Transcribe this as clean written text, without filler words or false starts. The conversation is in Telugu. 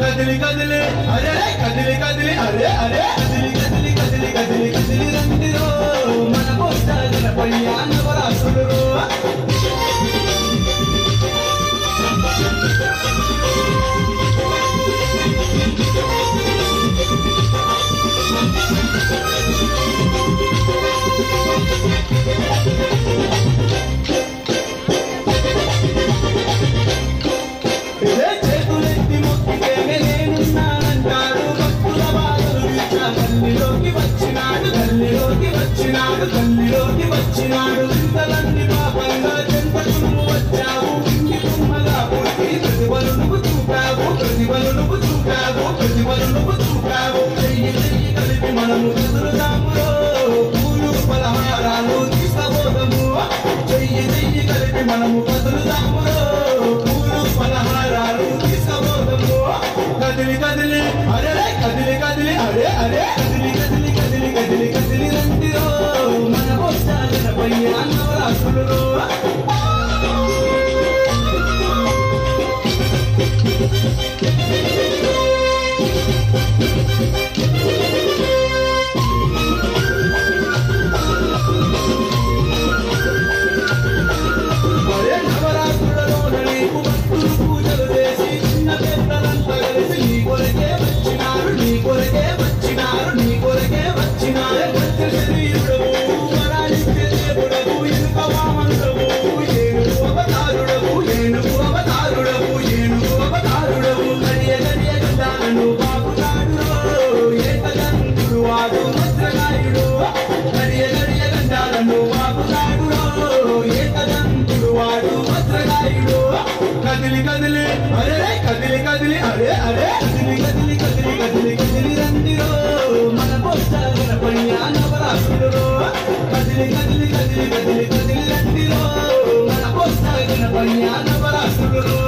కదిలి కదిలి అరే కదిలి కదిలి అరే అరే కదిలి కదిలి కదిలి కదిలి కదిలి రండిరో మన పోస్టాల పయ్యా నవరాసులు తల్లిలోకి వచ్చినాడు ఇంతలన్నీ పాపంగా చెంతకు వచ్చావు ఇంటి తుమ్మగా పుట్టి ప్రతిభలు నువ్వు చూపావు ప్రతిభలు నువ్వు చూపావు ప్రతిభలు నువ్వు చూపావు చెయ్యి చెయ్యి కలిపి మనము ఎదురుదాములో పూలు పలహారాలు తీసుకపోదము చెయ్యి చెయ్యి కలిపి మనము కదులుదాములో పూలు పలహారాలు తీసుకపోదము కదిలి కదిలి అరే కదిలి కదిలి అరే అరే కదిలి కదిలి కదిలి కదిలి కదిలి రండిరో మన పోస్టాల పయ్యా నవరాసులు కదిలి కదిలి అరే కదిలి కదిలి అరే అరే కదిలి కదిలి కదిలి కదిలి కదిలి రండిరో మన పోస్టాల పయ్యా నవరాసులు కదిలి కదిలి కదిలి కదిలి కదిలి రండిరో మన పోస్టాల పయ్యా నవరాసులు